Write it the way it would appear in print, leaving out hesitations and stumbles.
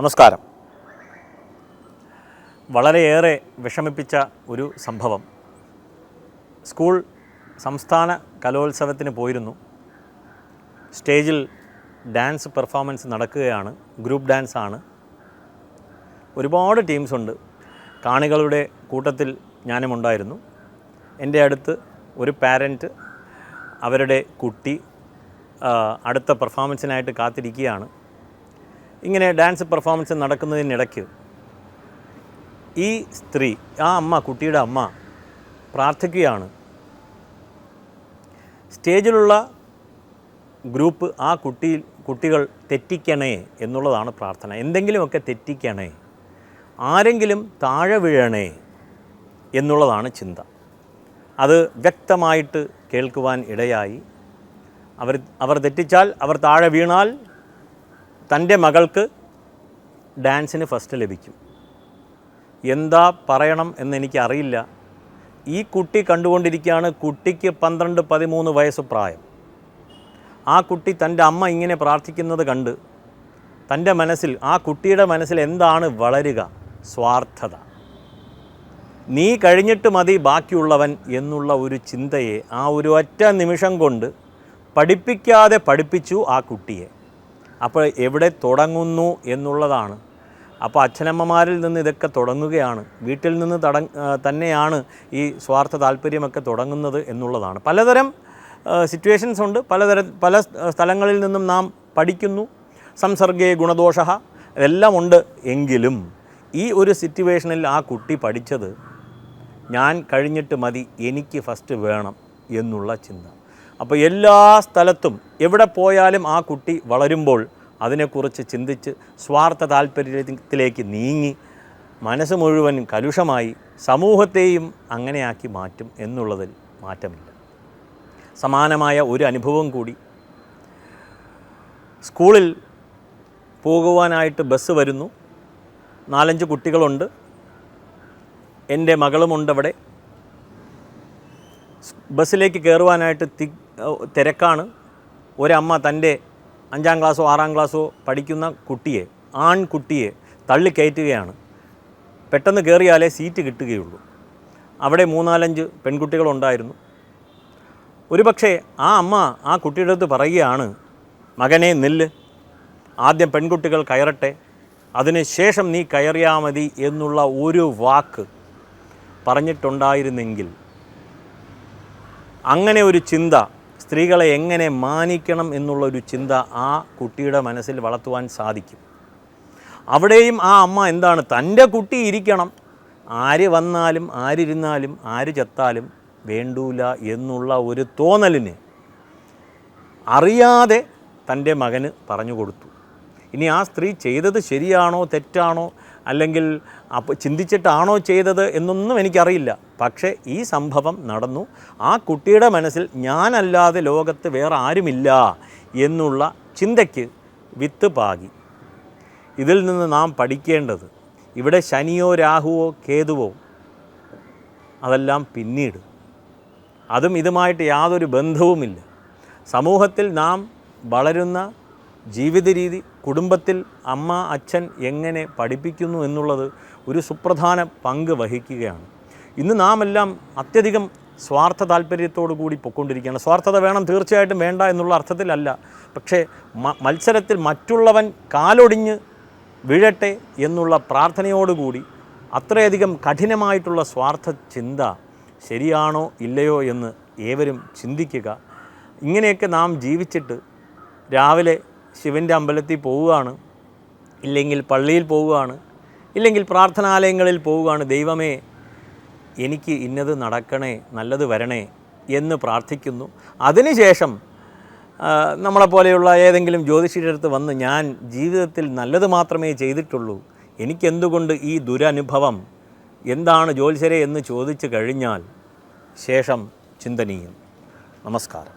നമസ്കാരം. വളരെയേറെ വിഷമിപ്പിച്ച ഒരു സംഭവം. സ്കൂൾ സംസ്ഥാന കലോത്സവത്തിന് പോയിരുന്നു. സ്റ്റേജിൽ ഡാൻസ് പെർഫോമൻസ് നടക്കുകയാണ്. ഗ്രൂപ്പ് ഡാൻസാണ്. ഒരുപാട് ടീംസുണ്ട്. കാണികളുടെ കൂട്ടത്തിൽ ഞാനുമുണ്ടായിരുന്നു. എൻ്റെ അടുത്ത് ഒരു പാരൻറ്റ് അവരുടെ കുട്ടി അടുത്ത പെർഫോമൻസിനായിട്ട് കാത്തിരിക്കുകയാണ്. ഇങ്ങനെ ഡാൻസ് പെർഫോമൻസ് നടക്കുന്നതിനിടയ്ക്ക് ഈ സ്ത്രീ, ആ അമ്മ, കുട്ടിയുടെ അമ്മ പ്രാർത്ഥിക്കുകയാണ്. സ്റ്റേജിലുള്ള ഗ്രൂപ്പ് ആ കുട്ടികൾ തെറ്റിക്കണേ എന്നുള്ളതാണ് പ്രാർത്ഥന. എന്തെങ്കിലുമൊക്കെ തെറ്റിക്കണേ, ആരെങ്കിലും താഴെ വീഴണേ എന്നുള്ളതാണ് ചിന്ത. അത് വ്യക്തമായിട്ട് കേൾക്കുവാൻ ഇടയായി. അവർ തെറ്റിച്ചാൽ, അവർ താഴെ വീണാൽ തൻ്റെ മകൾക്ക് ഡാൻസിന് ഫസ്റ്റ് ലഭിക്കും. എന്താ പറയണം എന്നെനിക്കറിയില്ല. ഈ കുട്ടി കണ്ടുകൊണ്ടിരിക്കുകയാണ്. കുട്ടിക്ക് 12-13 വയസ്സ് പ്രായം. ആ കുട്ടി തൻ്റെ അമ്മ ഇങ്ങനെ പ്രാർത്ഥിക്കുന്നത് കണ്ട് തൻ്റെ മനസ്സിൽ, ആ കുട്ടിയുടെ മനസ്സിൽ എന്താണ് വളരുക? സ്വാർത്ഥത. നീ കഴിഞ്ഞിട്ട് മതി ബാക്കിയുള്ളവൻ എന്നുള്ള ഒരു ചിന്തയെ ആ ഒരു ഒറ്റ നിമിഷം കൊണ്ട് പഠിപ്പിക്കാതെ പഠിപ്പിച്ചു ആ കുട്ടിയെ. അപ്പോൾ എവിടെ തുടങ്ങുന്നു എന്നുള്ളതാണ്. അപ്പോൾ അച്ഛനമ്മമാരിൽ നിന്ന് ഇതൊക്കെ തുടങ്ങുകയാണ്. വീട്ടിൽ നിന്ന് തന്നെയാണ് ഈ സ്വാർത്ഥ താല്പര്യമൊക്കെ തുടങ്ങുന്നത് എന്നുള്ളതാണ്. പലതരം സിറ്റുവേഷൻസ് ഉണ്ട്. പല സ്ഥലങ്ങളിൽ നിന്നും നാം പഠിക്കുന്നു. സംസർഗേ ഗുണദോഷ ഇതെല്ലാം ഉണ്ട്. എങ്കിലും ഈ ഒരു സിറ്റുവേഷനിൽ ആ കുട്ടി പഠിച്ചത് ഞാൻ കഴിഞ്ഞിട്ട് മതി, എനിക്ക് ഫസ്റ്റ് വേണം എന്നുള്ള ചിന്ത. അപ്പോൾ എല്ലാ സ്ഥലത്തും എവിടെ പോയാലും ആ കുട്ടി വളരുമ്പോൾ അതിനെക്കുറിച്ച് ചിന്തിച്ച് സ്വാർത്ഥ താല്പര്യത്തിലേക്ക് നീങ്ങി മനസ്സ് മുഴുവൻ കലുഷമായി സമൂഹത്തെയും അങ്ങനെയാക്കി മാറ്റും എന്നുള്ളതിൽ മാറ്റമില്ല. സമാനമായ ഒരു അനുഭവം കൂടി. സ്കൂളിൽ പോകുവാനായിട്ട് ബസ് വരുന്നു. 4-5 കുട്ടികളുണ്ട്. എൻ്റെ മകളുമുണ്ടവിടെ. ബസ്സിലേക്ക് കയറുവാനായിട്ട് തിരക്കാണ്. ഒരമ്മ തൻ്റെ 5ാം ക്ലാസ്സോ 6ാം ക്ലാസ്സോ പഠിക്കുന്ന കുട്ടിയെ, ആൺകുട്ടിയെ തള്ളിക്കയറ്റുകയാണ്. പെട്ടെന്ന് കയറിയാലേ സീറ്റ് കിട്ടുകയുള്ളൂ. അവിടെ 3-4-5 പെൺകുട്ടികളുണ്ടായിരുന്നു. ഒരുപക്ഷെ ആ അമ്മ ആ കുട്ടിയുടെ അടുത്ത് പറയുകയാണ്, മകനെ നില്ല്, ആദ്യം പെൺകുട്ടികൾ കയറട്ടെ, അതിനുശേഷം നീ കയറിയാൽ മതി എന്നുള്ള ഒരു വാക്ക് പറഞ്ഞിട്ടുണ്ടായിരുന്നെങ്കിൽ, അങ്ങനെ ഒരു ചിന്ത, സ്ത്രീകളെ എങ്ങനെ മാനിക്കണം എന്നുള്ളൊരു ചിന്ത ആ കുട്ടിയുടെ മനസ്സിൽ വളർത്തുവാൻ സാധിക്കും. അവിടെയും ആ അമ്മ എന്താണ്, തൻ്റെ കുട്ടി ഇരിക്കണം, ആര് വന്നാലും ആരിരുന്നാലും ആര് ചത്താലും വേണ്ടൂല എന്നുള്ള ഒരു തോന്നലിന് അറിയാതെ തൻ്റെ മകന് പറഞ്ഞു കൊടുത്തു. ഇനി ആ സ്ത്രീ ചെയ്തത് ശരിയാണോ തെറ്റാണോ, അല്ലെങ്കിൽ അപ്പോൾ ചിന്തിച്ചിട്ടാണോ ചെയ്തത് എന്നൊന്നും എനിക്കറിയില്ല. പക്ഷേ ഈ സംഭവം നടന്നു. ആ കുട്ടിയുടെ മനസ്സിൽ ഞാനല്ലാതെ ലോകത്ത് വേറെ ആരുമില്ല എന്നുള്ള ചിന്തയ്ക്ക് വിത്ത് പാകി. ഇതിൽ നിന്ന് നാം പഠിക്കേണ്ടത്, ഇവിടെ ശനിയോ രാഹുവോ കേതുവോ അതെല്ലാം പിന്നീട്, അതും ഇതുമായിട്ട് യാതൊരു ബന്ധവുമില്ല. സമൂഹത്തിൽ നാം വളരുന്ന ജീവിത രീതി, കുടുംബത്തിൽ അമ്മ അച്ഛൻ എങ്ങനെ പഠിപ്പിക്കുന്നു എന്നുള്ളത് ഒരു സുപ്രധാന പങ്ക് വഹിക്കുകയാണ്. ഇന്ന് നാം എല്ലാം അത്യധികം സ്വാർത്ഥ താല്പര്യത്തോടു കൂടി പൊയ്ക്കൊണ്ടിരിക്കുകയാണ്. സ്വാർത്ഥത വേണം, തീർച്ചയായിട്ടും വേണ്ട എന്നുള്ള അർത്ഥത്തിലല്ല. പക്ഷേ മത്സരത്തിൽ മറ്റുള്ളവൻ കാലൊടിഞ്ഞ് വീഴട്ടെ എന്നുള്ള പ്രാർത്ഥനയോടുകൂടി അത്രയധികം കഠിനമായിട്ടുള്ള സ്വാർത്ഥ ചിന്ത ശരിയാണോ ഇല്ലയോ എന്ന് ഏവരും ചിന്തിക്കുക. ഇങ്ങനെയൊക്കെ നാം ജീവിച്ചിട്ട് രാവിലെ ശിവൻ്റെ അമ്പലത്തിൽ പോവുകയാണ്, ഇല്ലെങ്കിൽ പള്ളിയിൽ പോവുകയാണ്, ഇല്ലെങ്കിൽ പ്രാർത്ഥനാലയങ്ങളിൽ പോവുകയാണ്. ദൈവമേ എനിക്ക് ഇന്നത് നടക്കണേ, നല്ലത് വരണേ എന്ന് പ്രാർത്ഥിക്കുന്നു. അതിനുശേഷം നമ്മളെപ്പോലെയുള്ള ഏതെങ്കിലും ജ്യോതിഷിയുടെ അടുത്ത് വന്ന് ഞാൻ ജീവിതത്തിൽ നല്ലത് മാത്രമേ ചെയ്തിട്ടുള്ളൂ, എനിക്കെന്തുകൊണ്ട് ഈ ദുരനുഭവം, എന്താണ് ജ്യോത്സ്യരെ എന്ന് ചോദിച്ചു കഴിഞ്ഞാൽ ശേഷം ചിന്തനീയം. നമസ്കാരം.